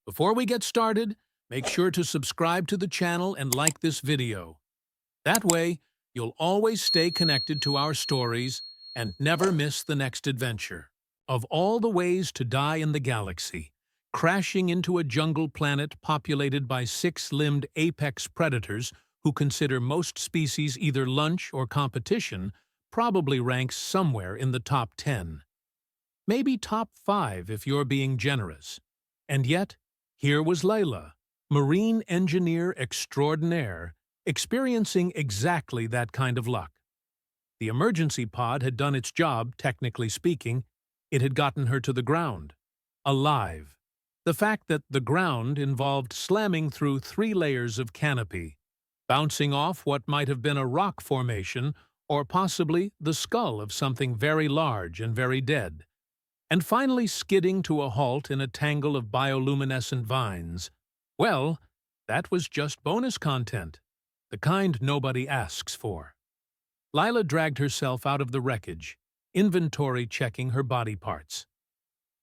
Before we get started, make sure to subscribe to the channel and like this video. That way, you'll always stay connected to our stories and never miss the next adventure. Of all the ways to die in the galaxy, crashing into a jungle planet populated by six-limbed apex predators who consider most species either lunch or competition probably ranks somewhere in the top 10. Maybe top 5 if you're being generous. And yet, here was Layla, marine engineer extraordinaire, experiencing exactly that kind of luck. The emergency pod had done its job, technically speaking. It had gotten her to the ground, alive. The fact that the ground involved slamming through 3 layers of canopy, bouncing off what might have been a rock formation or possibly the skull of something very large and very dead, and finally skidding to a halt in a tangle of bioluminescent vines. Well, that was just bonus content, the kind nobody asks for. Lila dragged herself out of the wreckage, inventory-checking her body parts.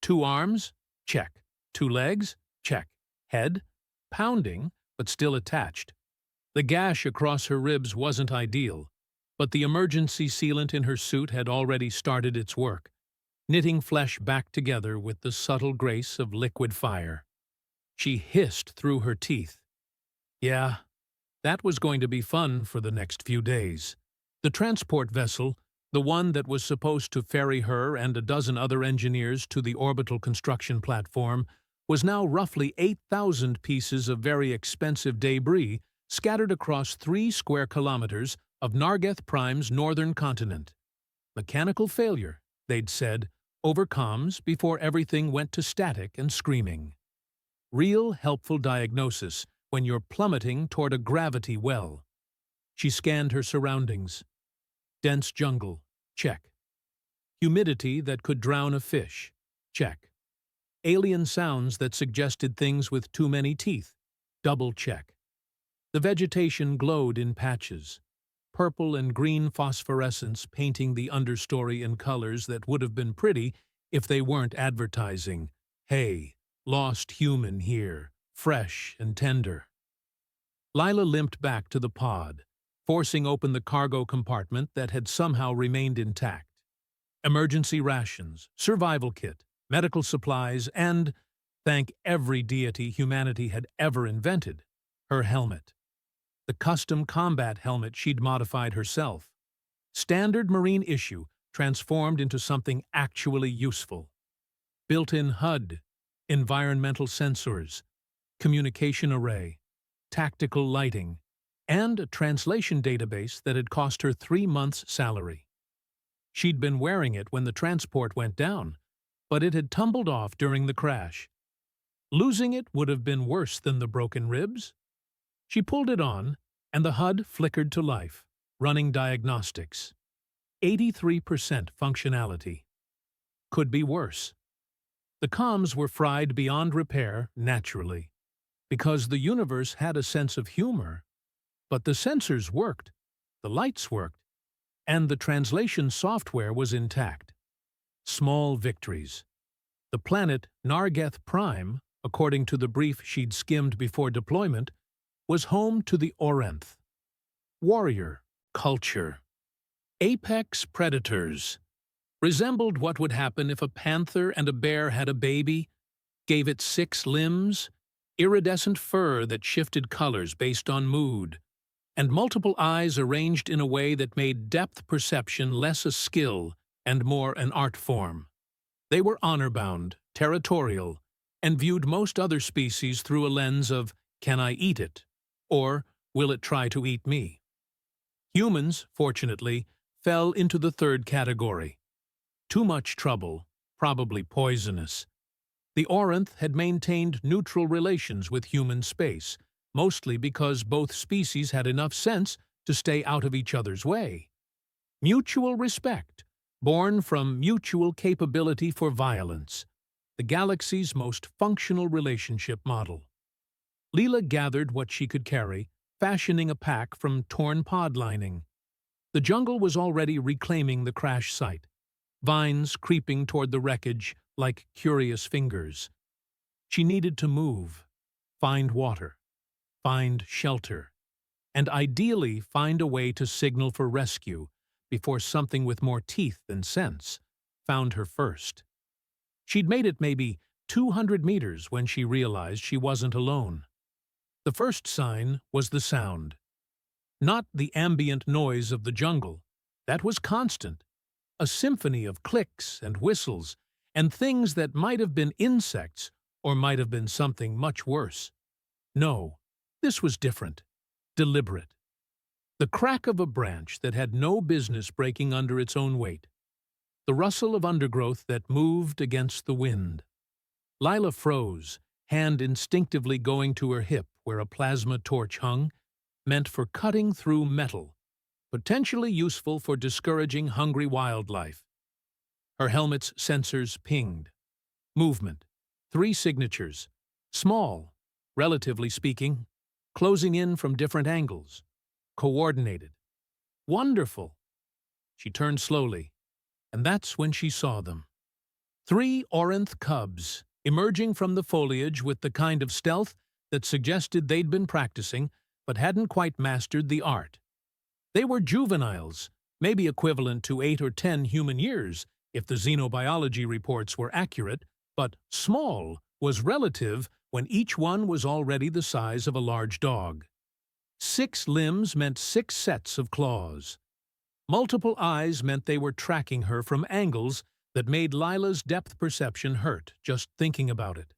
2 arms? Check. 2 legs? Check. Head? Pounding, but still attached. The gash across her ribs wasn't ideal, but the emergency sealant in her suit had already started its work, knitting flesh back together with the subtle grace of liquid fire. She hissed through her teeth. Yeah, that was going to be fun for the next few days. The transport vessel, the one that was supposed to ferry her and a dozen other engineers to the orbital construction platform, was now roughly 8,000 pieces of very expensive debris scattered across 3 square kilometers of Nargeth Prime's northern continent. Mechanical failure, they'd said, over comms before everything went to static and screaming. Real helpful diagnosis when you're plummeting toward a gravity well. She scanned her surroundings. Dense jungle, check. Humidity that could drown a fish, check. Alien sounds that suggested things with too many teeth, double check. The vegetation glowed in patches, purple and green phosphorescence painting the understory in colors that would have been pretty if they weren't advertising. Hey, lost human here, fresh and tender. Lila limped back to the pod, forcing open the cargo compartment that had somehow remained intact. Emergency rations, survival kit, medical supplies, and, thank every deity humanity had ever invented, her helmet. The custom combat helmet she'd modified herself. Standard marine issue transformed into something actually useful. Built-in HUD, environmental sensors, communication array, tactical lighting, and a translation database that had cost her 3 months' salary. She'd been wearing it when the transport went down, but it had tumbled off during the crash. Losing it would have been worse than the broken ribs. She pulled it on, and the HUD flickered to life, running diagnostics. 83% functionality. Could be worse. The comms were fried beyond repair, naturally, because the universe had a sense of humor. But the sensors worked, the lights worked, and the translation software was intact. Small victories. The planet Nargeth Prime, according to the brief she'd skimmed before deployment, was home to the Orinth. Warrior culture. Apex predators. Resembled what would happen if a panther and a bear had a baby, gave it 6 limbs, iridescent fur that shifted colors based on mood, and multiple eyes arranged in a way that made depth perception less a skill and more an art form. They were honor-bound, territorial, and viewed most other species through a lens of, can I eat it? Or, will it try to eat me? Humans, fortunately, fell into the 3rd category. Too much trouble, probably poisonous. The Orinth had maintained neutral relations with human space, mostly because both species had enough sense to stay out of each other's way. Mutual respect, born from mutual capability for violence, the galaxy's most functional relationship model. Leela gathered what she could carry, fashioning a pack from torn pod lining. The jungle was already reclaiming the crash site, vines creeping toward the wreckage like curious fingers. She needed to move, find water, find shelter, and ideally find a way to signal for rescue before something with more teeth than sense found her first. She'd made it maybe 200 meters when she realized she wasn't alone. The first sign was the sound. Not the ambient noise of the jungle. That was constant. A symphony of clicks and whistles and things that might have been insects or might have been something much worse. No, this was different, deliberate. The crack of a branch that had no business breaking under its own weight. The rustle of undergrowth that moved against the wind. Lila froze, hand instinctively going to her hip where a plasma torch hung, meant for cutting through metal, potentially useful for discouraging hungry wildlife. Her helmet's sensors pinged. Movement. 3 signatures. Small, relatively speaking, closing in from different angles. Coordinated. Wonderful. She turned slowly, and that's when she saw them. 3 Orinth cubs, emerging from the foliage with the kind of stealth that suggested they'd been practicing but hadn't quite mastered the art. They were juveniles, maybe equivalent to 8 or 10 human years if the xenobiology reports were accurate, but small was relative when each one was already the size of a large dog. 6 limbs meant 6 sets of claws. Multiple eyes meant they were tracking her from angles that made Lila's depth perception hurt just thinking about it.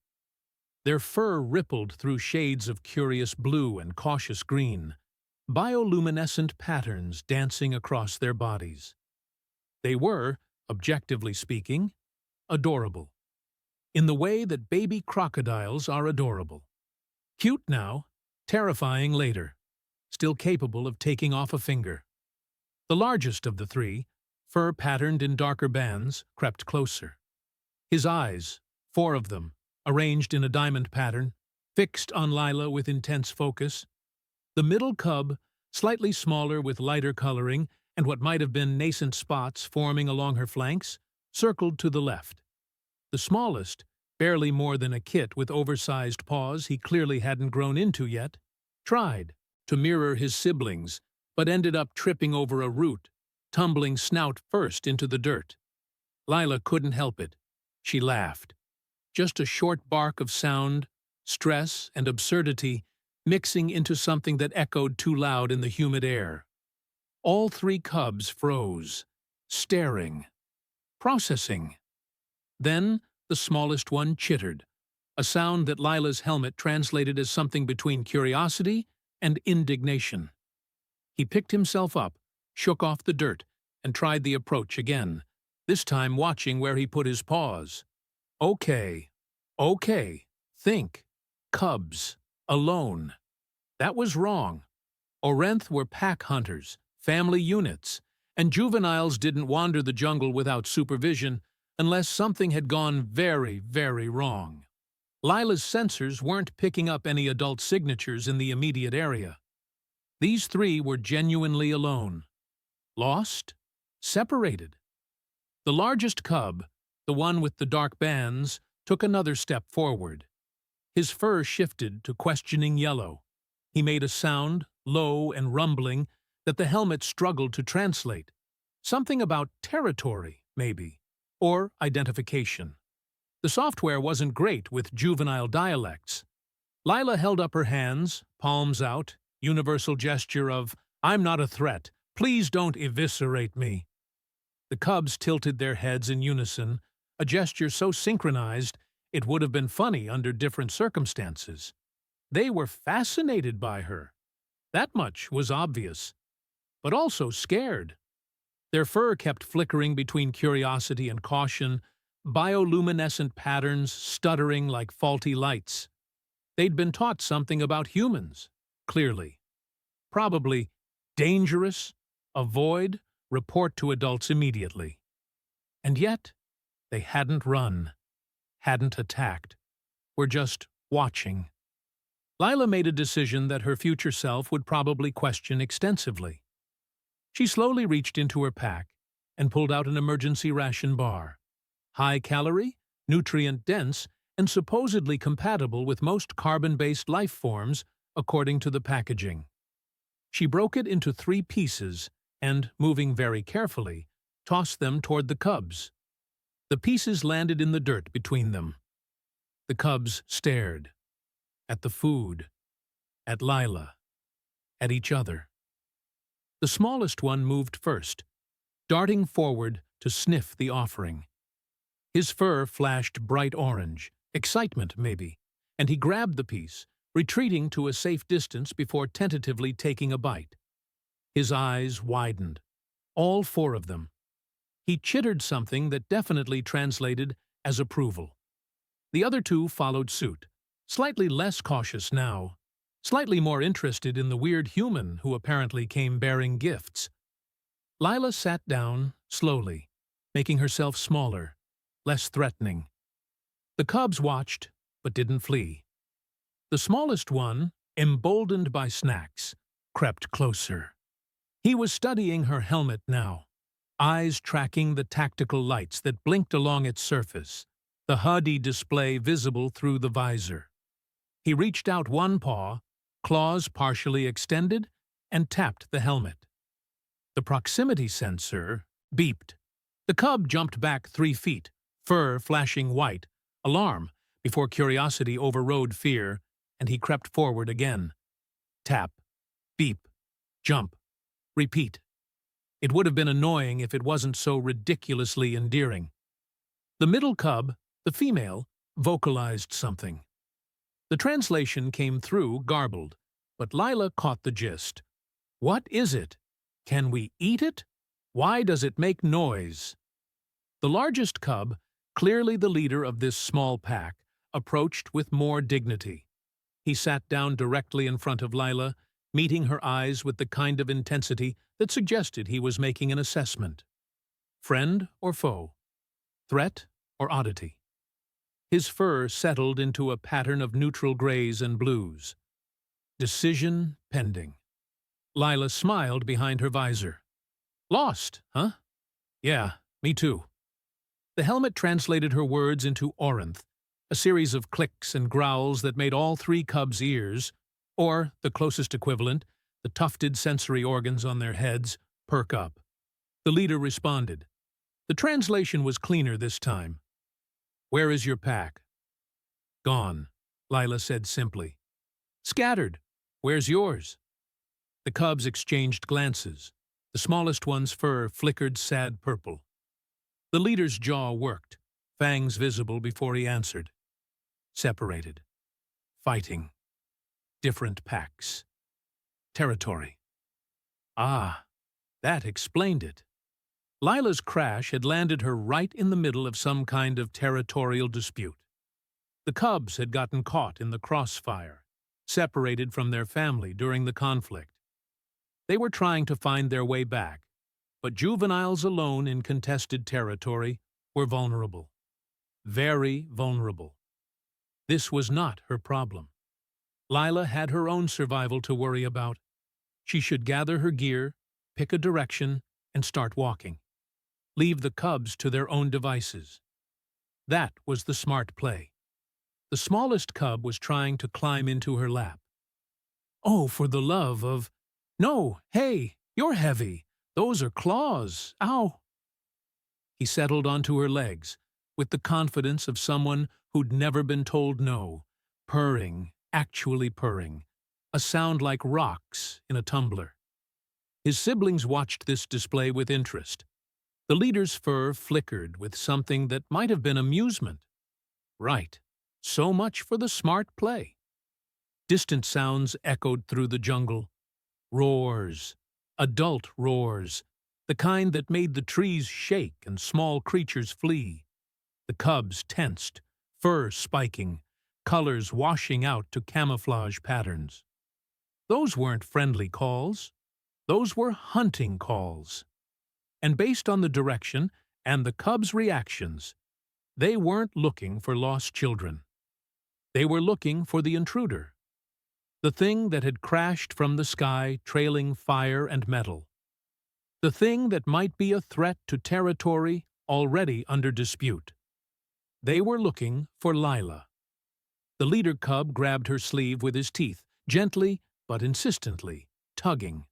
Their fur rippled through shades of curious blue and cautious green, bioluminescent patterns dancing across their bodies. They were, objectively speaking, adorable, in the way that baby crocodiles are adorable. Cute now, terrifying later, still capable of taking off a finger. The largest of the 3, fur patterned in darker bands, crept closer. His eyes, 4 of them, arranged in a diamond pattern, fixed on Lila with intense focus. The middle cub, slightly smaller with lighter coloring and what might have been nascent spots forming along her flanks, circled to the left. The smallest, barely more than a kit with oversized paws he clearly hadn't grown into yet, tried to mirror his siblings, but ended up tripping over a root, tumbling snout first into the dirt. Lila couldn't help it. She laughed. Just a short bark of sound, stress, and absurdity mixing into something that echoed too loud in the humid air. All 3 cubs froze, staring, processing. Then the smallest one chittered, a sound that Lila's helmet translated as something between curiosity and indignation. He picked himself up, shook off the dirt, and tried the approach again, this time watching where he put his paws. Okay, think, cubs, alone. That was wrong. Orinth were pack hunters, family units, and juveniles didn't wander the jungle without supervision unless something had gone very, very wrong. Lila's sensors weren't picking up any adult signatures in the immediate area. These 3 were genuinely alone. Lost? Separated. The largest cub, the one with the dark bands, took another step forward. His fur shifted to questioning yellow. He made a sound, low and rumbling, that the helmet struggled to translate. Something about territory, maybe, or identification. The software wasn't great with juvenile dialects. Lila held up her hands, palms out, universal gesture of, "I'm not a threat. Please don't eviscerate me." The cubs tilted their heads in unison, a gesture so synchronized it would have been funny under different circumstances. They were fascinated by her. That much was obvious. But also scared. Their fur kept flickering between curiosity and caution, bioluminescent patterns stuttering like faulty lights. They'd been taught something about humans, clearly. Probably dangerous, avoid, report to adults immediately. And yet, they hadn't run, hadn't attacked, were just watching. Lila made a decision that her future self would probably question extensively. She slowly reached into her pack and pulled out an emergency ration bar. High-calorie, nutrient-dense, and supposedly compatible with most carbon-based life forms according to the packaging. She broke it into 3 pieces and, moving very carefully, tossed them toward the cubs. The pieces landed in the dirt between them. The cubs stared. At the food. At Lila. At each other. The smallest one moved first, darting forward to sniff the offering. His fur flashed bright orange, excitement maybe, and he grabbed the piece, retreating to a safe distance before tentatively taking a bite. His eyes widened, all 4 of them. He chittered something that definitely translated as approval. The other 2 followed suit, slightly less cautious now, slightly more interested in the weird human who apparently came bearing gifts. Lila sat down, slowly, making herself smaller, less threatening. The cubs watched, but didn't flee. The smallest one, emboldened by snacks, crept closer. He was studying her helmet now, eyes tracking the tactical lights that blinked along its surface, the HUD display visible through the visor. He reached out one paw, claws partially extended, and tapped the helmet. The proximity sensor beeped. The cub jumped back 3 feet, fur flashing white, alarm, before curiosity overrode fear, and he crept forward again. Tap, beep, jump, repeat. It would have been annoying if it wasn't so ridiculously endearing. The middle cub, the female, vocalized something. The translation came through garbled, but Lila caught the gist. What is it? Can we eat it? Why does it make noise? The largest cub, clearly the leader of this small pack, approached with more dignity. He sat down directly in front of Lila, meeting her eyes with the kind of intensity that suggested he was making an assessment. Friend or foe? Threat or oddity? His fur settled into a pattern of neutral grays and blues. Decision pending. Lila smiled behind her visor. Lost, huh? Yeah, me too. The helmet translated her words into Orinth, a series of clicks and growls that made all 3 cubs' ears, or, the closest equivalent, the tufted sensory organs on their heads, perk up. The leader responded. The translation was cleaner this time. Where is your pack? Gone, Lila said simply. Scattered. Where's yours? The cubs exchanged glances. The smallest one's fur flickered sad purple. The leader's jaw worked, fangs visible before he answered. Separated. Fighting. Different packs. Territory. Ah, that explained it. Lila's crash had landed her right in the middle of some kind of territorial dispute. The cubs had gotten caught in the crossfire, separated from their family during the conflict. They were trying to find their way back, but juveniles alone in contested territory were vulnerable. Very vulnerable. This was not her problem. Lila had her own survival to worry about. She should gather her gear, pick a direction, and start walking. Leave the cubs to their own devices. That was the smart play. The smallest cub was trying to climb into her lap. Oh, for the love of... No, hey, you're heavy. Those are claws. Ow. He settled onto her legs, with the confidence of someone who'd never been told no, purring, actually purring, a sound like rocks in a tumbler. His siblings watched this display with interest. The leader's fur flickered with something that might have been amusement. Right, so much for the smart play. Distant sounds echoed through the jungle. Roars, adult roars, the kind that made the trees shake and small creatures flee. The cubs tensed, fur spiking, colors washing out to camouflage patterns. Those weren't friendly calls. Those were hunting calls. And based on the direction and the cubs' reactions, they weren't looking for lost children. They were looking for the intruder. The thing that had crashed from the sky trailing fire and metal. The thing that might be a threat to territory already under dispute. They were looking for Lila. The leader cub grabbed her sleeve with his teeth, gently but insistently, tugging.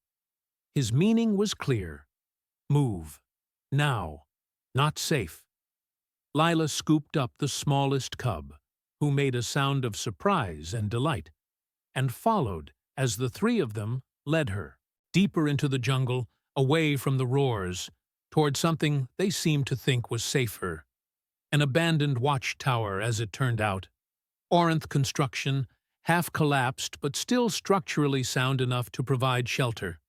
His meaning was clear. Move. Now. Not safe. Lila scooped up the smallest cub, who made a sound of surprise and delight, and followed as the three of them led her, deeper into the jungle, away from the roars, toward something they seemed to think was safer. An abandoned watchtower, as it turned out. Orinth construction, half-collapsed but still structurally sound enough to provide shelter.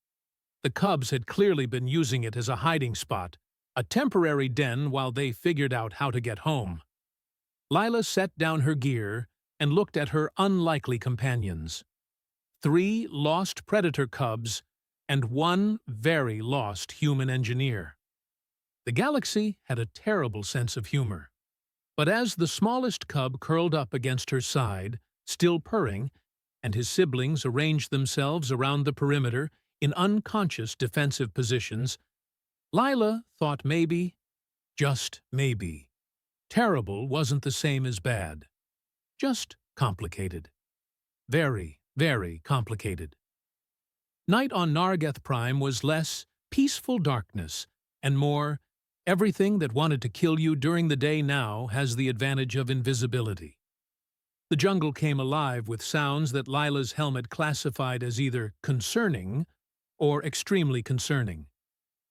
The cubs had clearly been using it as a hiding spot, a temporary den while they figured out how to get home. Lila set down her gear and looked at her unlikely companions. 3 lost predator cubs and 1 very lost human engineer. The galaxy had a terrible sense of humor. But as the smallest cub curled up against her side, still purring, and his siblings arranged themselves around the perimeter in unconscious defensive positions, Lila thought maybe, just maybe, terrible wasn't the same as bad. Just complicated. Very, very complicated. Night on Nargeth Prime was less peaceful darkness and more everything that wanted to kill you during the day now has the advantage of invisibility. The jungle came alive with sounds that Lila's helmet classified as either concerning or extremely concerning,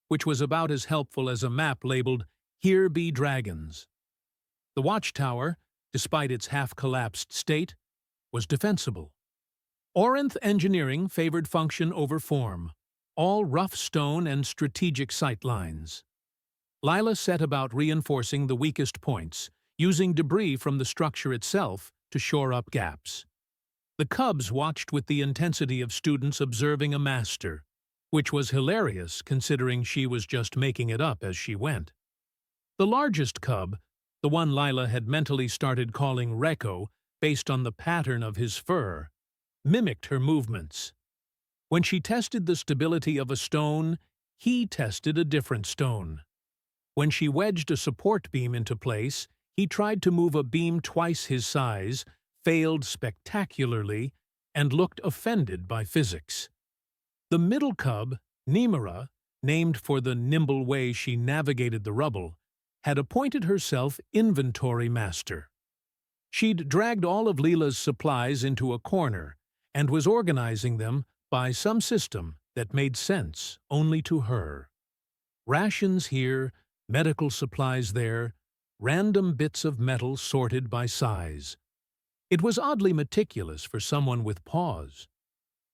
which was about as helpful as a map labeled, "Here be dragons." The watchtower, despite its half-collapsed state, was defensible. Orinth engineering favored function over form, all rough stone and strategic sight lines. Lila set about reinforcing the weakest points, using debris from the structure itself to shore up gaps. The cubs watched with the intensity of students observing a master, which was hilarious considering she was just making it up as she went. The largest cub, the one Lila had mentally started calling Reko based on the pattern of his fur, mimicked her movements. When she tested the stability of a stone, he tested a different stone. When she wedged a support beam into place, he tried to move a beam twice his size, failed spectacularly, and looked offended by physics. The middle cub, Nemira, named for the nimble way she navigated the rubble, had appointed herself inventory master. She'd dragged all of Lila's supplies into a corner and was organizing them by some system that made sense only to her. Rations here, medical supplies there, random bits of metal sorted by size. It was oddly meticulous for someone with paws.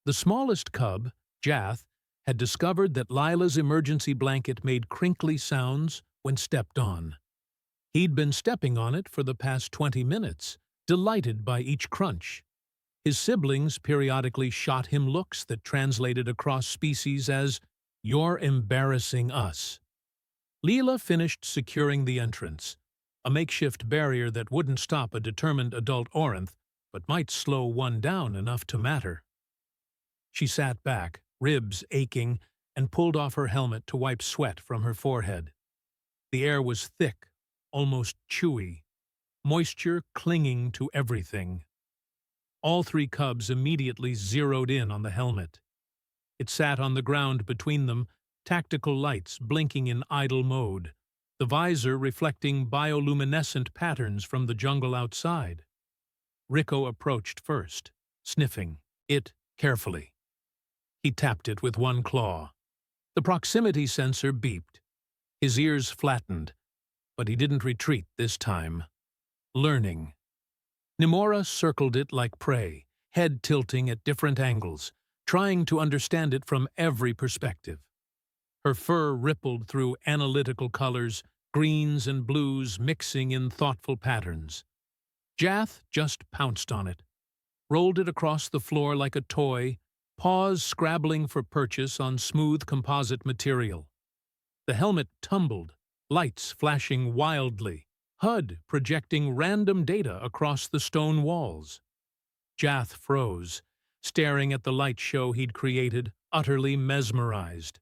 The smallest cub, Jath, had discovered that Lila's emergency blanket made crinkly sounds when stepped on. He'd been stepping on it for the past 20 minutes, delighted by each crunch. His siblings periodically shot him looks that translated across species as, "You're embarrassing us." Lila finished securing the entrance, a makeshift barrier that wouldn't stop a determined adult Orinth, but might slow one down enough to matter. She sat back, ribs aching, and pulled off her helmet to wipe sweat from her forehead. The air was thick, almost chewy, moisture clinging to everything. All 3 cubs immediately zeroed in on the helmet. It sat on the ground between them, tactical lights blinking in idle mode, the visor reflecting bioluminescent patterns from the jungle outside. Reko approached first, sniffing it carefully. He tapped it with one claw. The proximity sensor beeped. His ears flattened, but he didn't retreat this time. Learning. Nemora circled it like prey, head tilting at different angles, trying to understand it from every perspective. Her fur rippled through analytical colors, greens and blues mixing in thoughtful patterns. Jath just pounced on it, rolled it across the floor like a toy, paws scrabbling for purchase on smooth composite material. The helmet tumbled, lights flashing wildly, HUD projecting random data across the stone walls. Jath froze, staring at the light show he'd created, utterly mesmerized.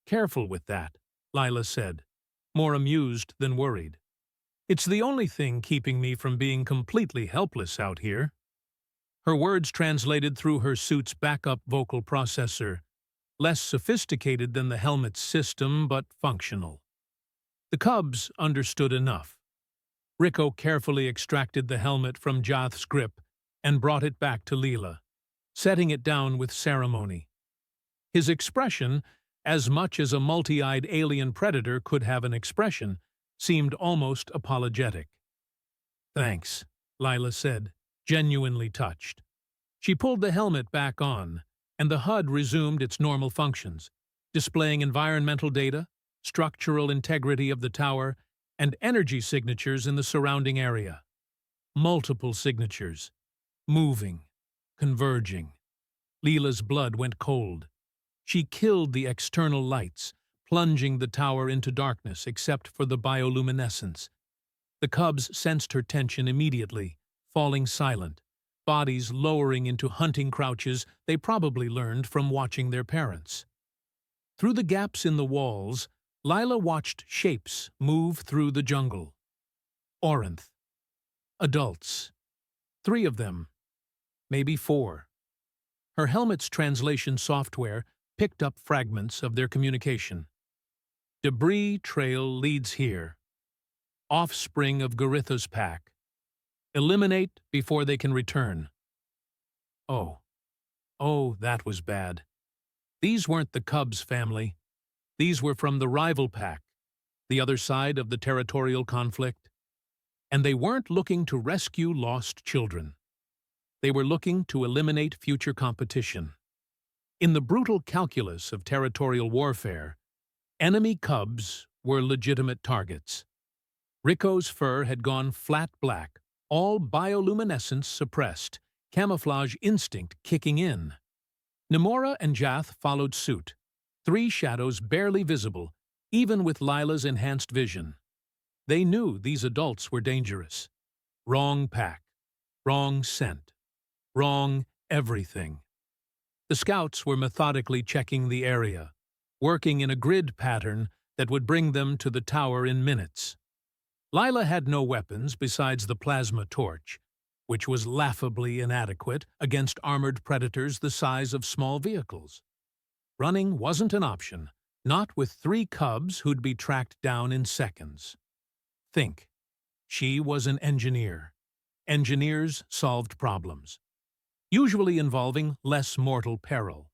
"Careful with that," Lila said, more amused than worried. It's the only thing keeping me from being completely helpless out here. Her words translated through her suit's backup vocal processor, less sophisticated than the helmet's system, but functional. The cubs understood enough. Rico carefully extracted the helmet from Jath's grip and brought it back to Leela, setting it down with ceremony. His expression, as much as a multi-eyed alien predator could have an expression, seemed almost apologetic. "Thanks," Lila said, genuinely touched. She pulled the helmet back on, and the HUD resumed its normal functions, displaying environmental data, structural integrity of the tower, and energy signatures in the surrounding area. Multiple signatures. Moving. Converging. Leela's blood went cold. She killed the external lights, plunging the tower into darkness except for the bioluminescence. The cubs sensed her tension immediately, falling silent, bodies lowering into hunting crouches they probably learned from watching their parents. Through the gaps in the walls, Lila watched shapes move through the jungle. Orinth. Adults. 3 of them. Maybe 4. Her helmet's translation software picked up fragments of their communication. Debris trail leads here. Offspring of Garitha's pack. Eliminate before they can return. Oh, that was bad. These weren't the Cubs family. These were from the rival pack, the other side of the territorial conflict. And they weren't looking to rescue lost children. They were looking to eliminate future competition. In the brutal calculus of territorial warfare, enemy cubs were legitimate targets. Rico's fur had gone flat black, all bioluminescence suppressed, camouflage instinct kicking in. Nemora and Jath followed suit, 3 shadows barely visible, even with Lila's enhanced vision. They knew these adults were dangerous. Wrong pack, wrong scent, wrong everything. The scouts were methodically checking the area, working in a grid pattern that would bring them to the tower in minutes. Lila had no weapons besides the plasma torch, which was laughably inadequate against armored predators the size of small vehicles. Running wasn't an option, not with 3 cubs who'd be tracked down in seconds. Think. She was an engineer. Engineers solved problems, usually involving less mortal peril.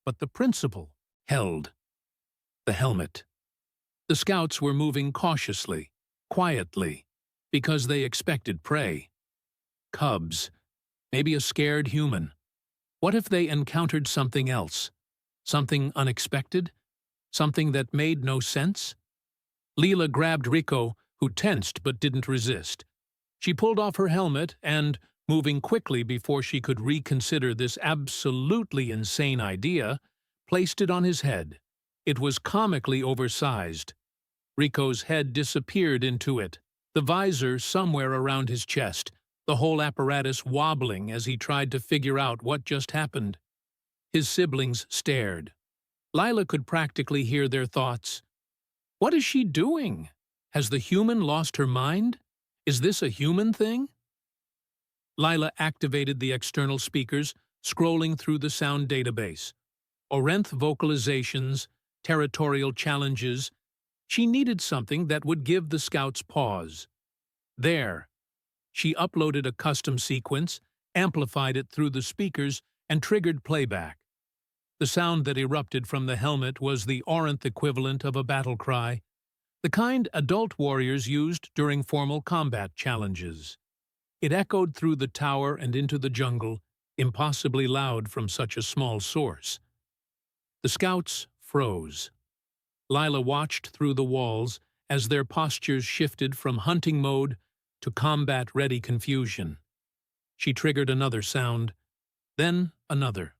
But the principle held. The helmet. The scouts were moving cautiously, quietly, because they expected prey. Cubs. Maybe a scared human. What if they encountered something else? Something unexpected? Something that made no sense? Leela grabbed Rico, who tensed but didn't resist. She pulled off her helmet and, moving quickly before she could reconsider this absolutely insane idea, placed it on his head. It was comically oversized. Rico's head disappeared into it, the visor somewhere around his chest, the whole apparatus wobbling as he tried to figure out what just happened. His siblings stared. Lila could practically hear their thoughts. What is she doing? Has the human lost her mind? Is this a human thing? Lila activated the external speakers, scrolling through the sound database. Orinth vocalizations, territorial challenges. She needed something that would give the scouts pause. There. She uploaded a custom sequence, amplified it through the speakers, and triggered playback. The sound that erupted from the helmet was the Orinth equivalent of a battle cry, the kind adult warriors used during formal combat challenges. It echoed through the tower and into the jungle, impossibly loud from such a small source. The scouts froze. Lila watched through the walls as their postures shifted from hunting mode to combat-ready confusion. She triggered another sound, then another.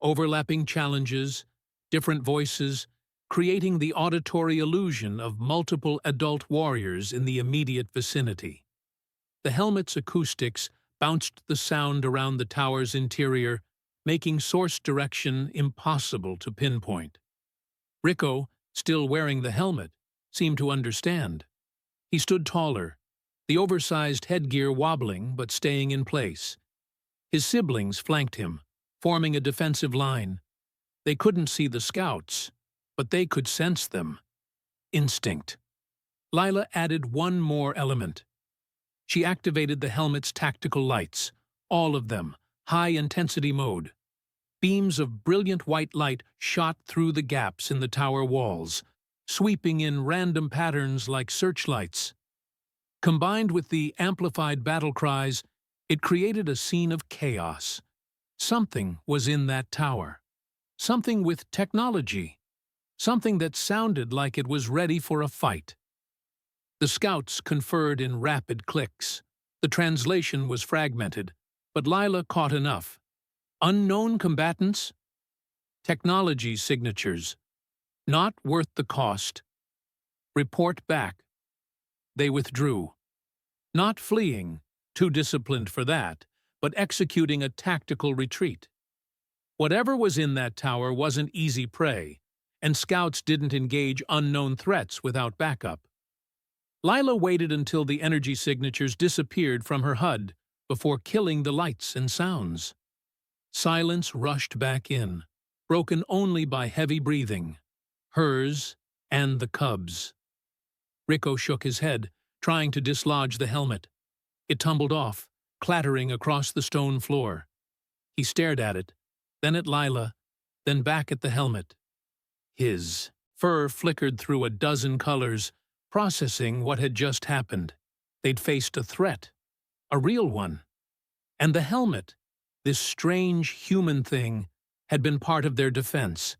Overlapping challenges, different voices, creating the auditory illusion of multiple adult warriors in the immediate vicinity. The helmet's acoustics bounced the sound around the tower's interior, making source direction impossible to pinpoint. Rico, still wearing the helmet, seemed to understand. He stood taller, the oversized headgear wobbling but staying in place. His siblings flanked him, forming a defensive line. They couldn't see the scouts, but they could sense them. Instinct. Lila added one more element. She activated the helmet's tactical lights, all of them, high-intensity mode. Beams of brilliant white light shot through the gaps in the tower walls, sweeping in random patterns like searchlights. Combined with the amplified battle cries, it created a scene of chaos. Something was in that tower. Something with technology. Something that sounded like it was ready for a fight. The scouts conferred in rapid clicks. The translation was fragmented, but Lila caught enough. Unknown combatants? Technology signatures. Not worth the cost. Report back. They withdrew. Not fleeing, too disciplined for that, but executing a tactical retreat. Whatever was in that tower wasn't easy prey, and scouts didn't engage unknown threats without backup. Lila waited until the energy signatures disappeared from her HUD before killing the lights and sounds. Silence rushed back in, broken only by heavy breathing. Hers and the cubs. Rico shook his head, trying to dislodge the helmet. It tumbled off, clattering across the stone floor. He stared at it, then at Lila, then back at the helmet. His fur flickered through a dozen colors, processing what had just happened. They'd faced a threat, a real one. And the helmet, this strange human thing, had been part of their defense.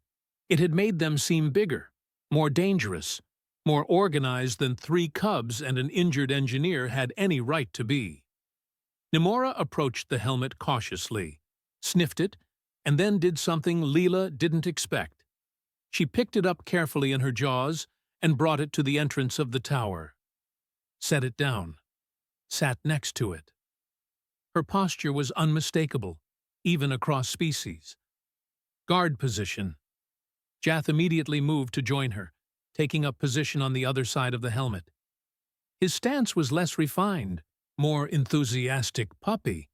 It had made them seem bigger, more dangerous, more organized than 3 cubs and an injured engineer had any right to be. Nimora approached the helmet cautiously, sniffed it, and then did something Lila didn't expect. She picked it up carefully in her jaws and brought it to the entrance of the tower. Set it down. Sat next to it. Her posture was unmistakable, even across species. Guard position. Jath immediately moved to join her, taking up position on the other side of the helmet. His stance was less refined, more enthusiastic puppy,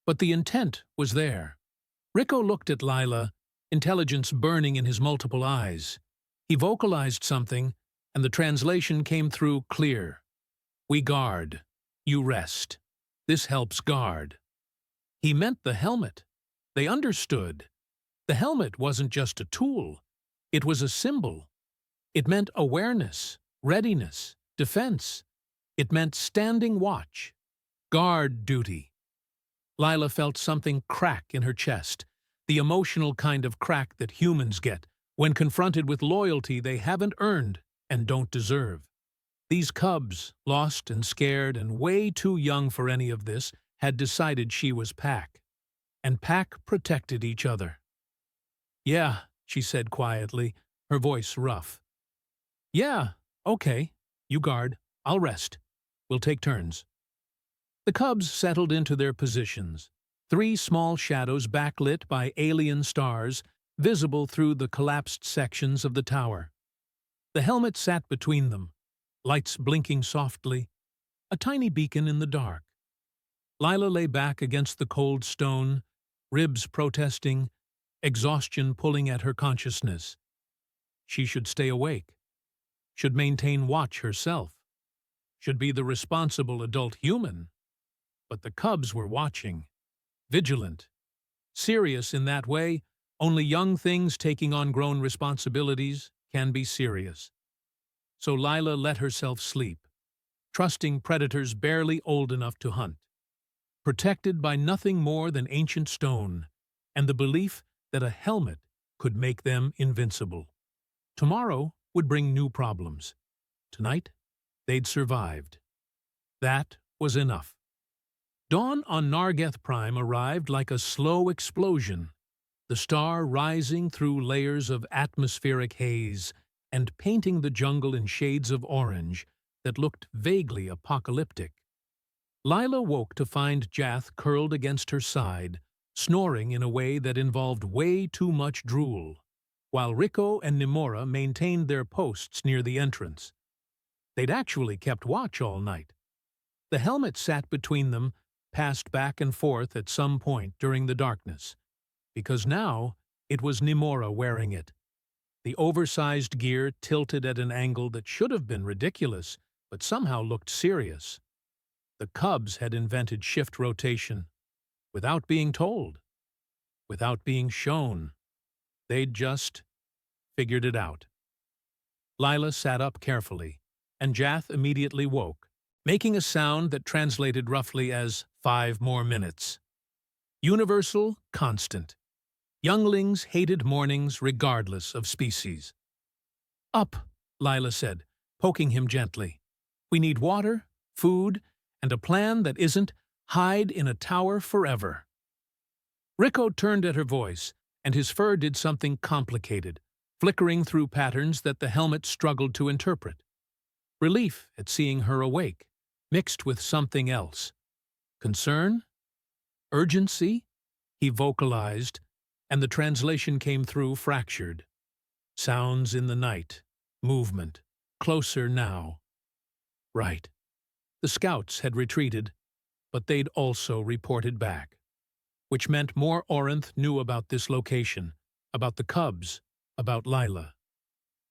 but the intent was there. Rico looked at Lila, intelligence burning in his multiple eyes. He vocalized something, and the translation came through clear. We guard. You rest. This helps guard. He meant the helmet. They understood. The helmet wasn't just a tool. It was a symbol. It meant awareness, readiness, defense. It meant standing watch. Guard duty. Lila felt something crack in her chest, the emotional kind of crack that humans get when confronted with loyalty they haven't earned and don't deserve. These cubs, lost and scared and way too young for any of this, had decided she was Pack. And Pack protected each other. Yeah, she said quietly, her voice rough. Yeah, okay. You guard. I'll rest. We'll take turns. The cubs settled into their positions, 3 small shadows backlit by alien stars, visible through the collapsed sections of the tower. The helmet sat between them, lights blinking softly, a tiny beacon in the dark. Lila lay back against the cold stone, ribs protesting, exhaustion pulling at her consciousness. She should stay awake, should maintain watch herself, should be the responsible adult human. But the cubs were watching, vigilant, serious in that way. Only young things taking on grown responsibilities can be serious. So Lila let herself sleep, trusting predators barely old enough to hunt, protected by nothing more than ancient stone and the belief that a helmet could make them invincible. Tomorrow would bring new problems. Tonight, they'd survived. That was enough. Dawn on Nargeth Prime arrived like a slow explosion, the star rising through layers of atmospheric haze and painting the jungle in shades of orange that looked vaguely apocalyptic. Lila woke to find Jath curled against her side, snoring in a way that involved way too much drool, while Rico and Nimora maintained their posts near the entrance. They'd actually kept watch all night. The helmet sat between them, passed back and forth at some point during the darkness, because now it was Nimora wearing it. The oversized gear tilted at an angle that should have been ridiculous, but somehow looked serious. The Cubs had invented shift rotation, without being told, without being shown. They'd just figured it out. Lila sat up carefully, and Jath immediately woke, making a sound that translated roughly as 5 more minutes. Universal, constant. Younglings hated mornings regardless of species. Up, Lila said, poking him gently. We need water, food, and a plan that isn't hide in a tower forever. Rico turned at her voice, and his fur did something complicated, flickering through patterns that the helmet struggled to interpret. Relief at seeing her awake, mixed with something else. Concern? Urgency? He vocalized, and the translation came through fractured. Sounds in the night. Movement. Closer now. Right. The scouts had retreated, but they'd also reported back, which meant more Orinth knew about this location, about the Cubs, about Lila.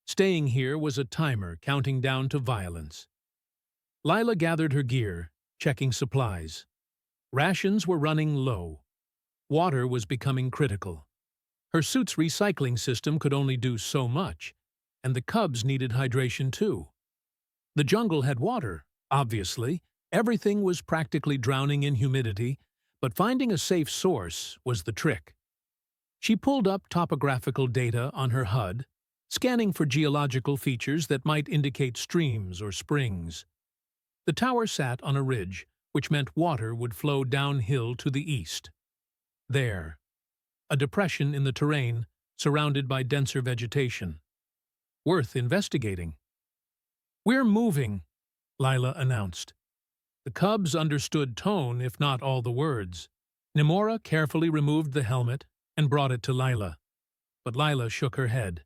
Staying here was a timer counting down to violence. Lila gathered her gear, checking supplies. Rations were running low. Water was becoming critical. Her suit's recycling system could only do so much, and the Cubs needed hydration too. The jungle had water, obviously. Everything was practically drowning in humidity, but finding a safe source was the trick. She pulled up topographical data on her HUD, scanning for geological features that might indicate streams or springs. The tower sat on a ridge, which meant water would flow downhill to the east. There, a depression in the terrain surrounded by denser vegetation. Worth investigating. We're moving, Lila announced. The Cubs understood tone, if not all the words. Nimora carefully removed the helmet and brought it to Lila. But Lila shook her head.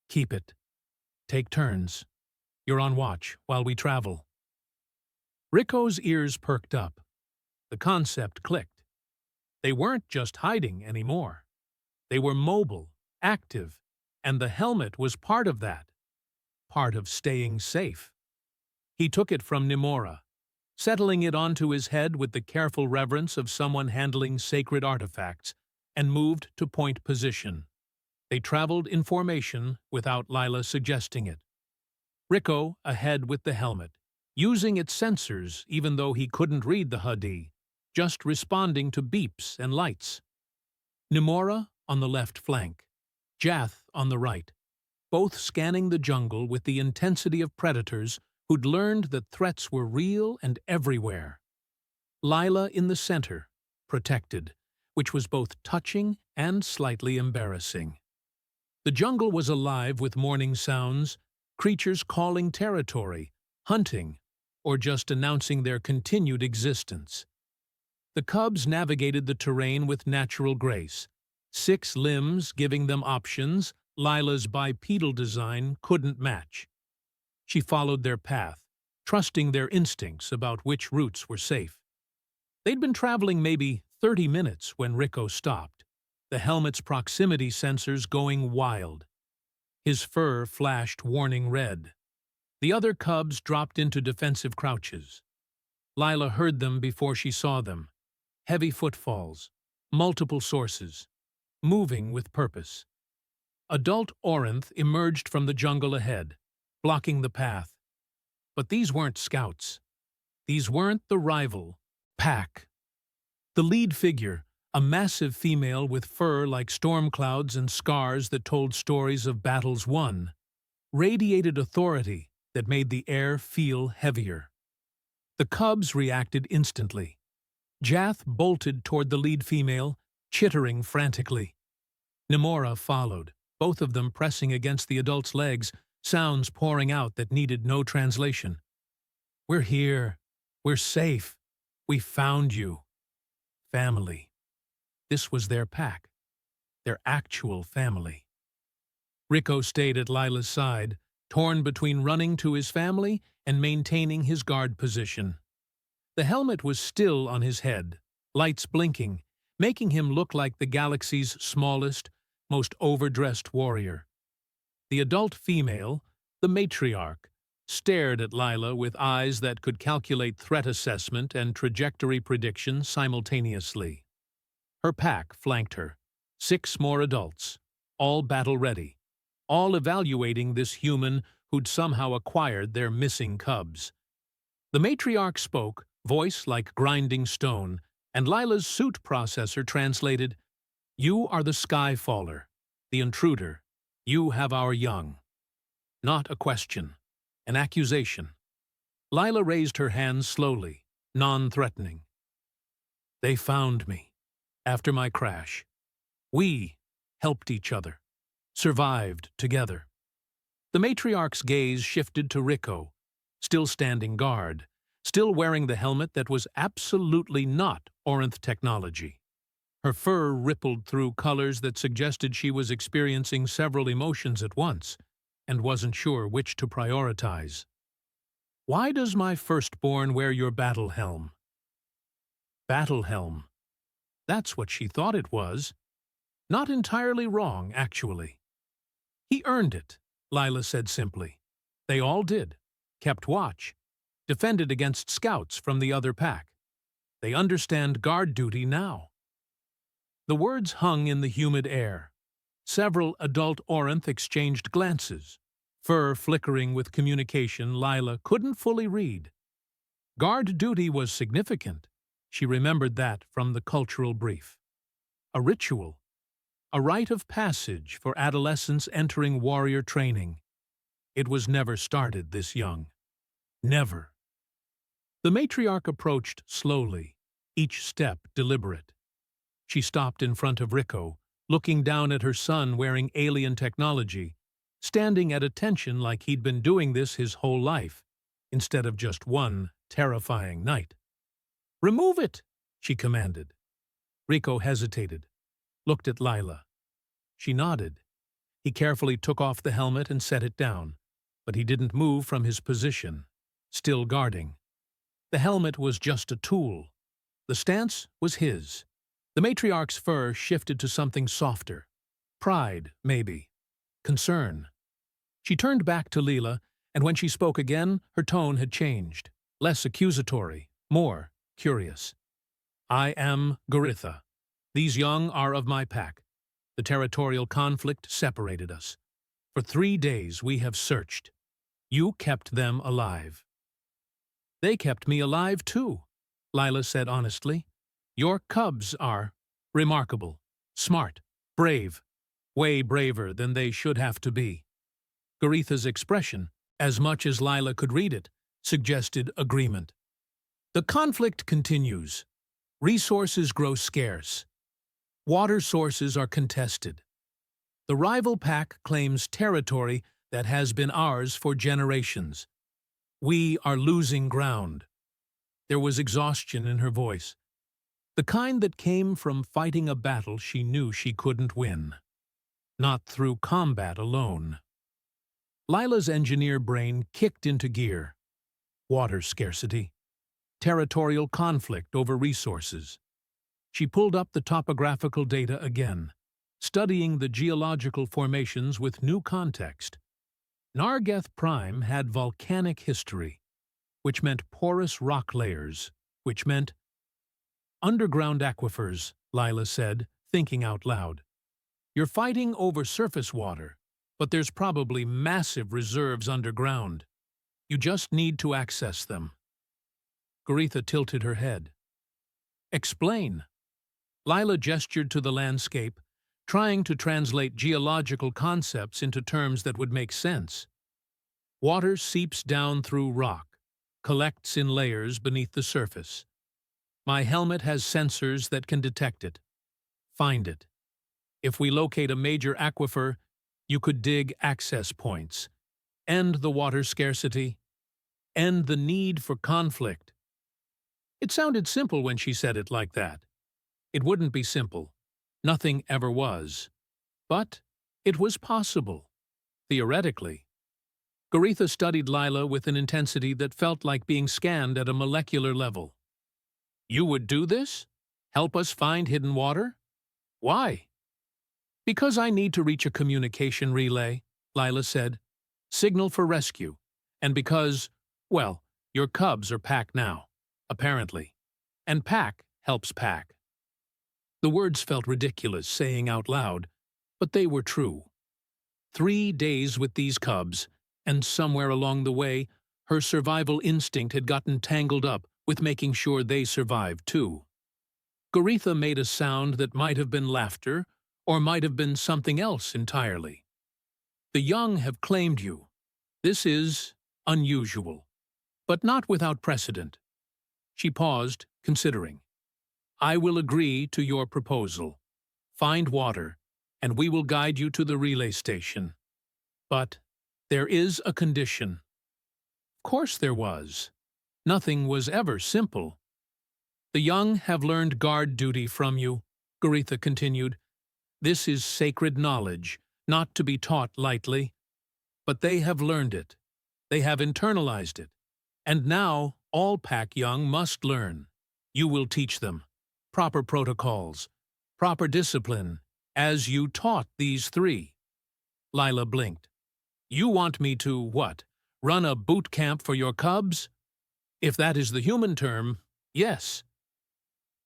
Keep it. Take turns. You're on watch while we travel. Rico's ears perked up. The concept clicked. They weren't just hiding anymore. They were mobile, active, and the helmet was part of that. Part of staying safe. He took it from Nimora, settling it onto his head with the careful reverence of someone handling sacred artifacts, and moved to point position. They traveled in formation without Lila suggesting it. Rico ahead with the helmet, using its sensors even though he couldn't read the HUD, just responding to beeps and lights. Nimora on the left flank, Jath on the right, both scanning the jungle with the intensity of predators who'd learned that threats were real and everywhere. Lila in the center, protected, which was both touching and slightly embarrassing. The jungle was alive with morning sounds, creatures calling territory, hunting, or just announcing their continued existence. The Cubs navigated the terrain with natural grace, 6 limbs giving them options Lila's bipedal design couldn't match. She followed their path, trusting their instincts about which routes were safe. They'd been traveling maybe 30 minutes when Rico stopped, the helmet's proximity sensors going wild. His fur flashed warning red. The other Cubs dropped into defensive crouches. Lila heard them before she saw them. Heavy footfalls, multiple sources, moving with purpose. Adult Orinth emerged from the jungle ahead, blocking the path. But these weren't scouts. These weren't the rival pack. The lead figure, a massive female with fur like storm clouds and scars that told stories of battles won, radiated authority that made the air feel heavier. The Cubs reacted instantly. Jath bolted toward the lead female, chittering frantically. Nimora followed, both of them pressing against the adult's legs, sounds pouring out that needed no translation. We're here. We're safe. We found you. Family. This was their pack. Their actual family. Rico stayed at Lila's side, torn between running to his family and maintaining his guard position. The helmet was still on his head, lights blinking, making him look like the galaxy's smallest, most overdressed warrior. The adult female, the matriarch, stared at Lila with eyes that could calculate threat assessment and trajectory prediction simultaneously. Her pack flanked her, 6 more adults, all battle-ready, all evaluating this human who'd somehow acquired their missing cubs. The matriarch spoke, voice like grinding stone, and Lila's suit processor translated, "You are the Skyfaller, the intruder. You have our young." Not a question, an accusation. Lila raised her hands slowly, non-threatening. "They found me. After my crash. We helped each other, survived together." The matriarch's gaze shifted to Rico, still standing guard, still wearing the helmet that was absolutely not Orinth technology. Her fur rippled through colors that suggested she was experiencing several emotions at once, and wasn't sure which to prioritize. "Why does my firstborn wear your battle helm?" Battle helm. That's what she thought it was. Not entirely wrong, actually. "He earned it," Lila said simply. "They all did. Kept watch. Defended against scouts from the other pack. They understand guard duty now." The words hung in the humid air. Several adult Orinth exchanged glances, fur flickering with communication Lila couldn't fully read. Guard duty was significant. She remembered that from the cultural brief. A ritual, a rite of passage for adolescents entering warrior training. It was never started this young. Never. The matriarch approached slowly, each step deliberate. She stopped in front of Rico, looking down at her son wearing alien technology, standing at attention like he'd been doing this his whole life, instead of just one terrifying night. "Remove it," she commanded. Rico hesitated, looked at Lila. She nodded. He carefully took off the helmet and set it down, but he didn't move from his position, still guarding. The helmet was just a tool. The stance was his. The matriarch's fur shifted to something softer. Pride, maybe. Concern. She turned back to Lila, and when she spoke again, her tone had changed. Less accusatory, more curious. "I am Goritha. These young are of my pack. The territorial conflict separated us. For 3 days we have searched. You kept them alive." "They kept me alive too," Lila said honestly. "Your cubs are remarkable, smart, brave, way braver than they should have to be." Goritha's expression, as much as Lila could read it, suggested agreement. "The conflict continues. Resources grow scarce. Water sources are contested. The rival pack claims territory that has been ours for generations. We are losing ground." There was exhaustion in her voice, the kind that came from fighting a battle she knew she couldn't win. Not through combat alone. Lila's engineer brain kicked into gear. Water scarcity. Territorial conflict over resources. She pulled up the topographical data again, studying the geological formations with new context. Nargeth Prime had volcanic history, which meant porous rock layers, which meant underground aquifers, Lila said, thinking out loud. "You're fighting over surface water, but there's probably massive reserves underground. You just need to access them." Goritha tilted her head. "Explain." Lila gestured to the landscape, trying to translate geological concepts into terms that would make sense. Water seeps down through rock, collects in layers beneath the surface. My helmet has sensors that can detect it, find it. If we locate a major aquifer, you could dig access points, end the water scarcity, end the need for conflict. It sounded simple when she said it like that. It wouldn't be simple. Nothing ever was. But it was possible, theoretically. Goritha studied Lila with an intensity that felt like being scanned at a molecular level. You would do this? Help us find hidden water? Why? Because I need to reach a communication relay, Lila said. Signal for rescue. And because, well, your cubs are packed now, apparently. And pack helps pack. The words felt ridiculous saying out loud, but they were true. 3 days with these cubs, and somewhere along the way, her survival instinct had gotten tangled up with making sure they survived too. Goritha made a sound that might have been laughter, or might have been something else entirely. The young have claimed you. This is unusual, but not without precedent. She paused, considering. I will agree to your proposal. Find water, and we will guide you to the relay station. But there is a condition. Of course there was. Nothing was ever simple. The young have learned guard duty from you, Goritha continued. This is sacred knowledge, not to be taught lightly. But they have learned it. They have internalized it. And now all pack young must learn. You will teach them. Proper protocols, proper discipline, as you taught these 3. Lila blinked. You want me to, what, run a boot camp for your cubs? If that is the human term, yes.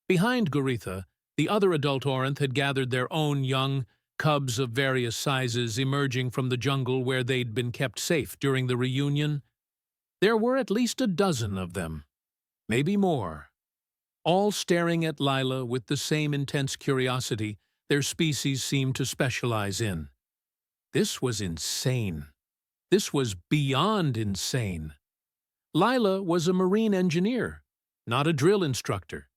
Behind Goritha, the other adult Orinth had gathered their own young, cubs of various sizes emerging from the jungle where they'd been kept safe during the reunion. There were at least a dozen of them, maybe more, all staring at Lila with the same intense curiosity their species seemed to specialize in. This was insane. This was beyond insane. Lila was a marine engineer, not a drill instructor.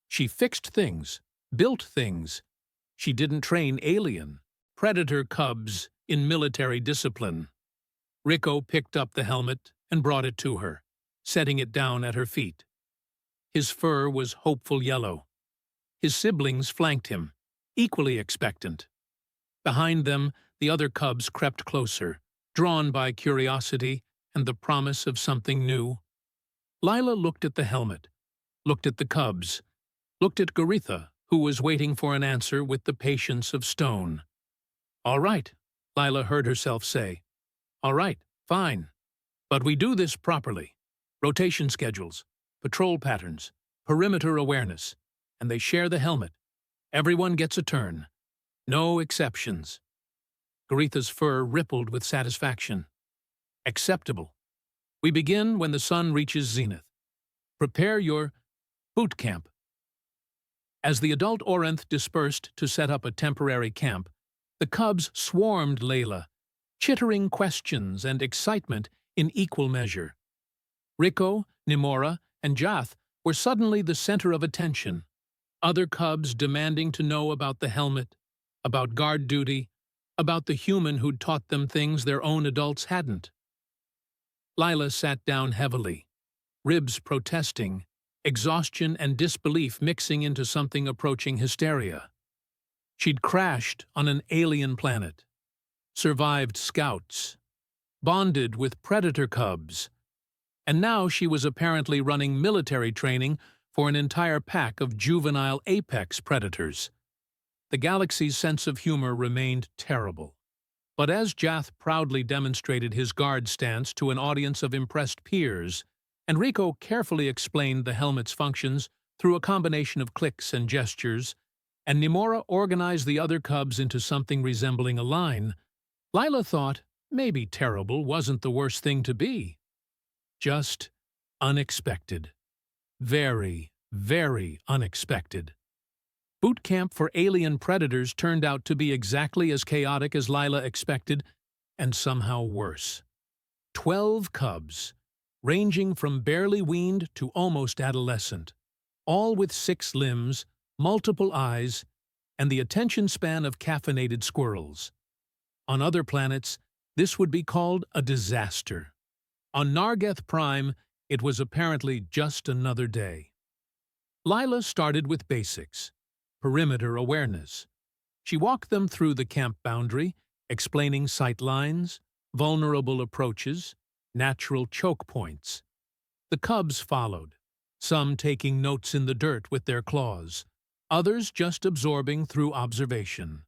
She fixed things, built things. She didn't train alien, predator cubs in military discipline. Rico picked up the helmet and brought it to her, setting it down at her feet. His fur was hopeful yellow. His siblings flanked him, equally expectant. Behind them, the other cubs crept closer, drawn by curiosity and the promise of something new. Lila looked at the helmet, looked at the cubs, looked at Goritha, who was waiting for an answer with the patience of stone. All right, Lila heard herself say. All right, fine. But we do this properly. Rotation schedules, patrol patterns, perimeter awareness, and they share the helmet. Everyone gets a turn. No exceptions. Goritha's fur rippled with satisfaction. Acceptable. We begin when the sun reaches zenith. Prepare your boot camp. As the adult Orinth dispersed to set up a temporary camp, the cubs swarmed Layla, chittering questions and excitement in equal measure. Rico, Nimora, and Jath were suddenly the center of attention, other cubs demanding to know about the helmet, about guard duty, about the human who'd taught them things their own adults hadn't. Lila sat down heavily, ribs protesting, exhaustion and disbelief mixing into something approaching hysteria. She'd crashed on an alien planet, survived scouts, bonded with predator cubs, and now she was apparently running military training for an entire pack of juvenile apex predators. The galaxy's sense of humor remained terrible. But as Jath proudly demonstrated his guard stance to an audience of impressed peers, and Rico carefully explained the helmet's functions through a combination of clicks and gestures, and Nimora organized the other cubs into something resembling a line, Lila thought maybe terrible wasn't the worst thing to be. Just unexpected. Very, very unexpected. Boot camp for alien predators turned out to be exactly as chaotic as Lila expected, and somehow worse. 12 cubs, ranging from barely weaned to almost adolescent, all with 6 limbs, multiple eyes, and the attention span of caffeinated squirrels. On other planets, this would be called a disaster. On Nargeth Prime, it was apparently just another day. Lila started with basics. Perimeter awareness. She walked them through the camp boundary, explaining sight lines, vulnerable approaches, natural choke points. The cubs followed, some taking notes in the dirt with their claws, others just absorbing through observation.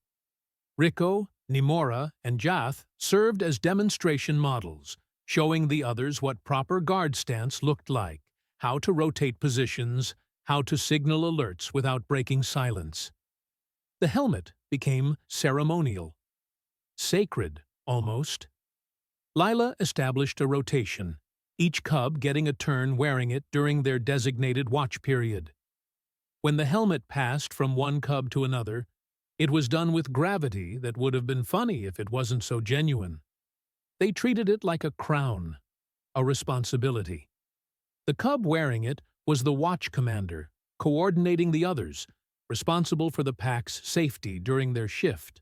Rico, Nimora, and Jath served as demonstration models, showing the others what proper guard stance looked like, how to rotate positions, how to signal alerts without breaking silence. The helmet became ceremonial. Sacred, almost. Lila established a rotation, each cub getting a turn wearing it during their designated watch period. When the helmet passed from one cub to another, it was done with gravity that would have been funny if it wasn't so genuine. They treated it like a crown, a responsibility. The cub wearing it was the watch commander, coordinating the others, responsible for the pack's safety during their shift.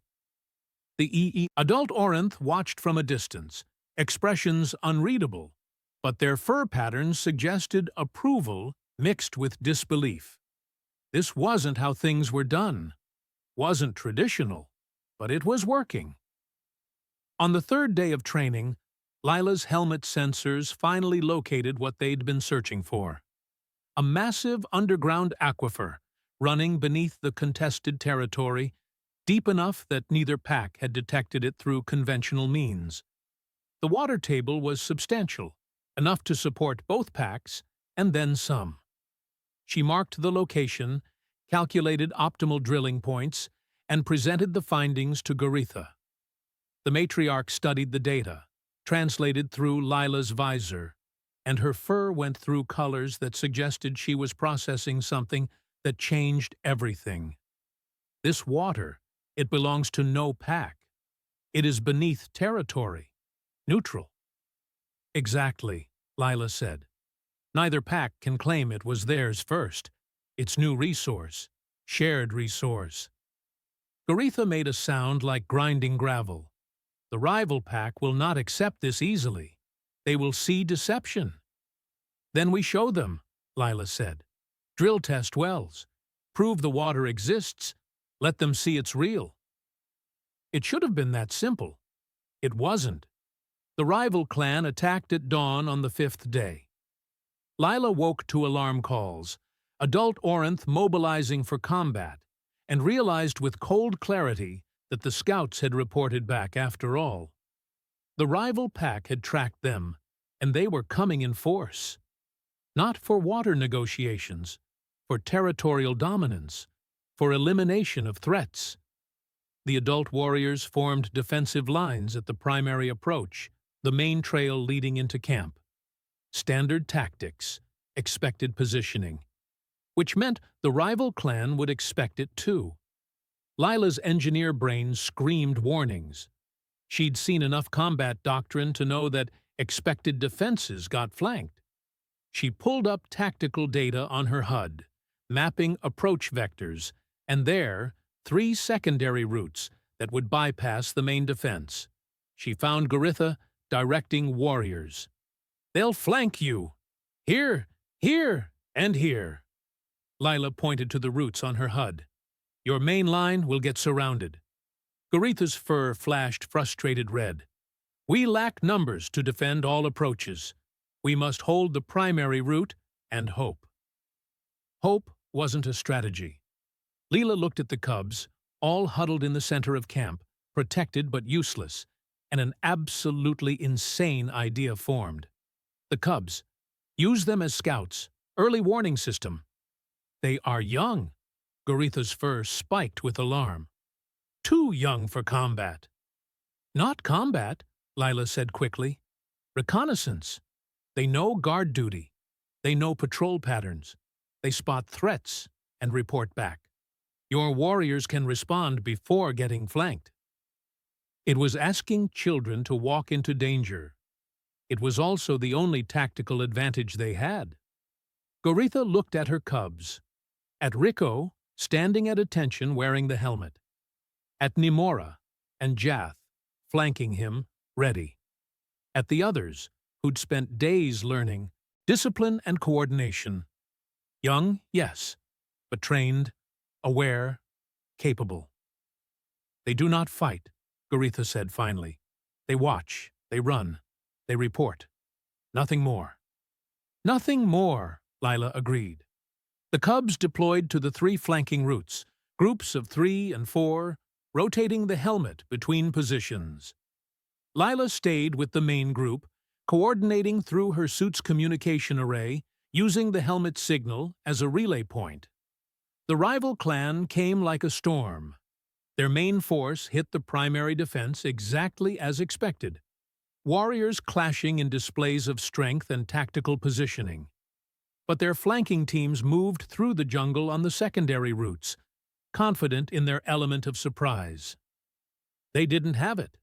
The adult Orinth watched from a distance, expressions unreadable, but their fur patterns suggested approval mixed with disbelief. This wasn't how things were done. Wasn't traditional, but it was working. On the third day of training, Lila's helmet sensors finally located what they'd been searching for. A massive underground aquifer running beneath the contested territory, deep enough that neither pack had detected it through conventional means. The water table was substantial, enough to support both packs, and then some. She marked the location, calculated optimal drilling points, and presented the findings to Goritha. The matriarch studied the data, translated through Lila's visor, and her fur went through colors that suggested she was processing something that changed everything. This water, it belongs to no pack. It is beneath territory, neutral. Exactly, Lila said. Neither pack can claim it was theirs first. Its new resource, shared resource. Goritha made a sound like grinding gravel. The rival pack will not accept this easily. They will see deception. Then we show them, Lila said. Drill test wells. Prove the water exists. Let them see it's real. It should have been that simple. It wasn't. The rival clan attacked at dawn on the 5th day. Lila woke to alarm calls, adult Orinth mobilizing for combat, and realized with cold clarity that the scouts had reported back after all. The rival pack had tracked them, and they were coming in force. Not for water negotiations, for territorial dominance, for elimination of threats. The adult warriors formed defensive lines at the primary approach, the main trail leading into camp. Standard tactics, expected positioning, which meant the rival clan would expect it too. Lila's engineer brain screamed warnings. She'd seen enough combat doctrine to know that expected defenses got flanked. She pulled up tactical data on her HUD, mapping approach vectors, and there, 3 secondary routes that would bypass the main defense. She found Goritha directing warriors. They'll flank you. Here, here, and here. Lila pointed to the routes on her HUD. Your main line will get surrounded. Goritha's fur flashed frustrated red. We lack numbers to defend all approaches. We must hold the primary route and hope. Hope wasn't a strategy. Lila looked at the cubs, all huddled in the center of camp, protected but useless, and an absolutely insane idea formed. The cubs. Use them as scouts. Early warning system. They are young. Goritha's fur spiked with alarm. Too young for combat. Not combat, Lila said quickly. Reconnaissance. They know guard duty. They know patrol patterns. They spot threats and report back. Your warriors can respond before getting flanked. It was asking children to walk into danger. It was also the only tactical advantage they had. Goritha looked at her cubs. At Rico, standing at attention wearing the helmet. At Nimora and Jath, flanking him, ready. At the others, who'd spent days learning discipline and coordination. Young, yes, but trained, aware, capable. They do not fight, Goritha said finally. They watch, they run, they report. Nothing more. Nothing more, Lila agreed. The cubs deployed to the 3 flanking routes, groups of 3 and 4, rotating the helmet between positions. Lila stayed with the main group, coordinating through her suit's communication array, using the helmet signal as a relay point. The rival clan came like a storm. Their main force hit the primary defense exactly as expected, warriors clashing in displays of strength and tactical positioning. But their flanking teams moved through the jungle on the secondary routes, confident in their element of surprise. They didn't have it.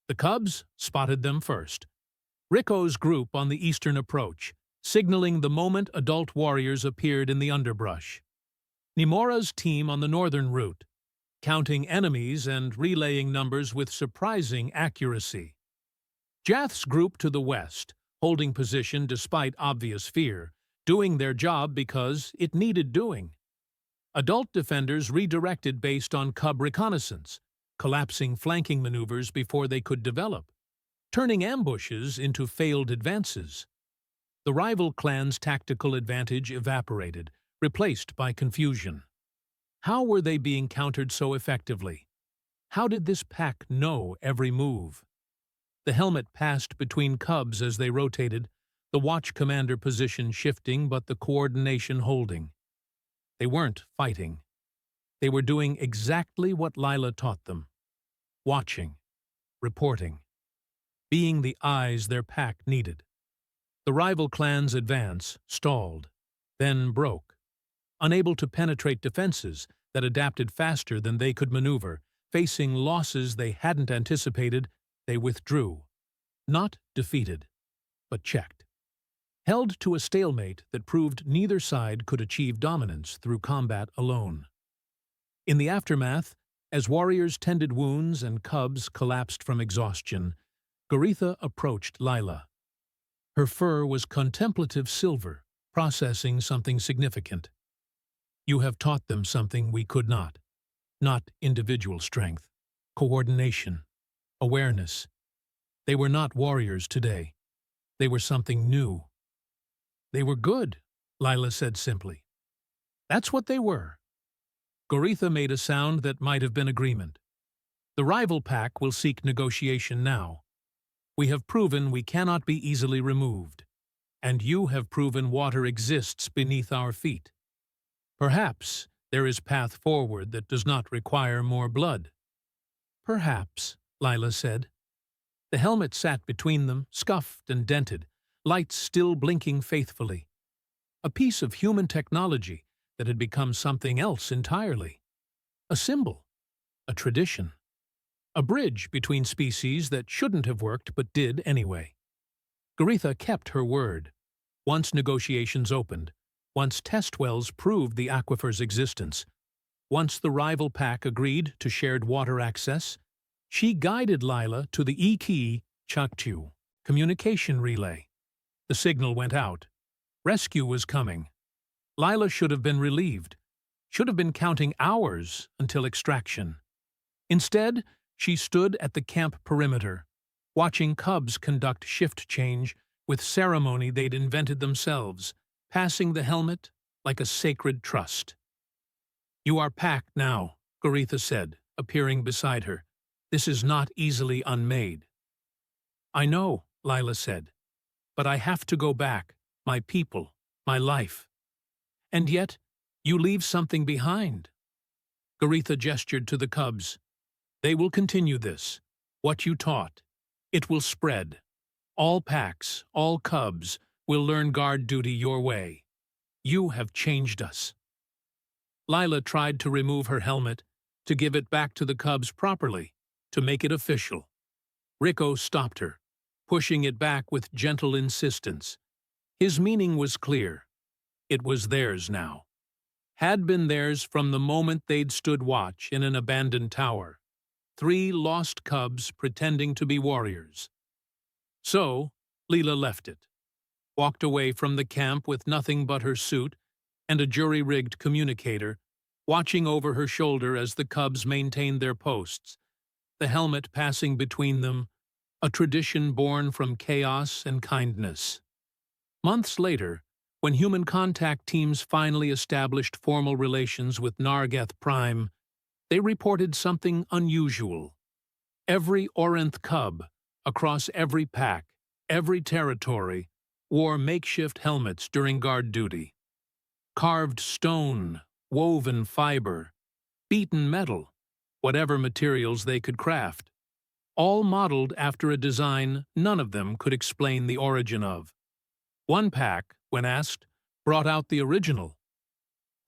The cubs spotted them first. Rico's group on the eastern approach, signaling the moment adult warriors appeared in the underbrush. Nimora's team on the northern route, counting enemies and relaying numbers with surprising accuracy. Jath's group to the west, holding position despite obvious fear, doing their job because it needed doing. Adult defenders redirected based on cub reconnaissance, collapsing flanking maneuvers before they could develop, turning ambushes into failed advances. The rival clan's tactical advantage evaporated, replaced by confusion. How were they being countered so effectively? How did this pack know every move? The helmet passed between cubs as they rotated, the watch commander position shifting but the coordination holding. They weren't fighting. They were doing exactly what Lila taught them. Watching, reporting, being the eyes their pack needed. The rival clan's advance stalled, then broke. Unable to penetrate defenses that adapted faster than they could maneuver, facing losses they hadn't anticipated, they withdrew. Not defeated, but checked. Held to a stalemate that proved neither side could achieve dominance through combat alone. In the aftermath, as warriors tended wounds and cubs collapsed from exhaustion, Goritha approached Lila. Her fur was contemplative silver, processing something significant. You have taught them something we could not. Not individual strength, coordination, awareness. They were not warriors today. They were something new. They were good, Lila said simply. That's what they were. Goritha made a sound that might have been agreement. The rival pack will seek negotiation now. We have proven we cannot be easily removed, and you have proven water exists beneath our feet. Perhaps there is path forward that does not require more blood. Perhaps, Lila said. The helmet sat between them, scuffed and dented, lights still blinking faithfully. A piece of human technology that had become something else entirely. A symbol, a tradition. A bridge between species that shouldn't have worked but did anyway. Goritha kept her word. Once negotiations opened, once test wells proved the aquifer's existence, once the rival pack agreed to shared water access, she guided Lila to the E-key Chaktu communication relay. The signal went out. Rescue was coming. Lila should have been relieved, should have been counting hours until extraction. Instead, she stood at the camp perimeter, watching cubs conduct shift change with ceremony they'd invented themselves, passing the helmet like a sacred trust. You are packed now, Goritha said, appearing beside her. This is not easily unmade. I know, Lila said, but I have to go back, my people, my life. And yet, you leave something behind. Goritha gestured to the cubs. They will continue this, what you taught. It will spread. All packs, all cubs, will learn guard duty your way. You have changed us. Lila tried to remove her helmet, to give it back to the cubs properly, to make it official. Rico stopped her, pushing it back with gentle insistence. His meaning was clear. It was theirs now. Had been theirs from the moment they'd stood watch in an abandoned tower. 3 lost cubs pretending to be warriors. So, Lila left it, walked away from the camp with nothing but her suit and a jury-rigged communicator, watching over her shoulder as the cubs maintained their posts, the helmet passing between them, a tradition born from chaos and kindness. Months later, When human contact teams finally established formal relations with Nargeth Prime, they reported something unusual. Every Orinth cub, across every pack, every territory, wore makeshift helmets during guard duty. Carved stone, woven fiber, beaten metal, whatever materials they could craft, all modeled after a design none of them could explain the origin of. One pack, when asked, brought out the original.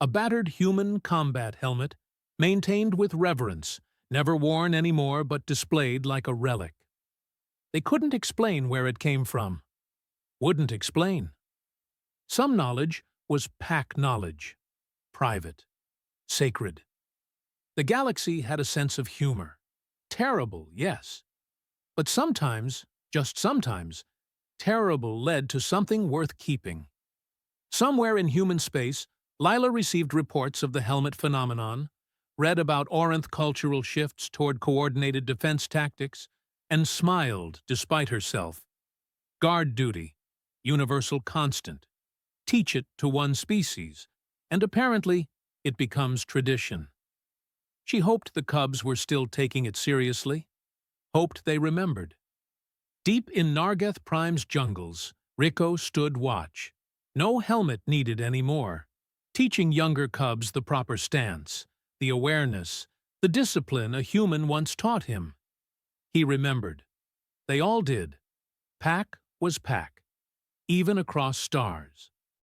A battered human combat helmet, maintained with reverence, never worn anymore but displayed like a relic. They couldn't explain where it came from. Wouldn't explain. Some knowledge was pack knowledge. Private. Sacred. The galaxy had a sense of humor. Terrible, yes. But sometimes, just sometimes, terrible led to something worth keeping. Somewhere in human space, Lila received reports of the helmet phenomenon, read about Orinth cultural shifts toward coordinated defense tactics, and smiled despite herself. Guard duty, universal constant. Teach it to one species, and apparently it becomes tradition. She hoped the cubs were still taking it seriously, hoped they remembered. Deep in Nargeth Prime's jungles, Rico stood watch. No helmet needed anymore, teaching younger cubs the proper stance, the awareness, the discipline a human once taught him. He remembered. They all did. Pack was pack, even across stars.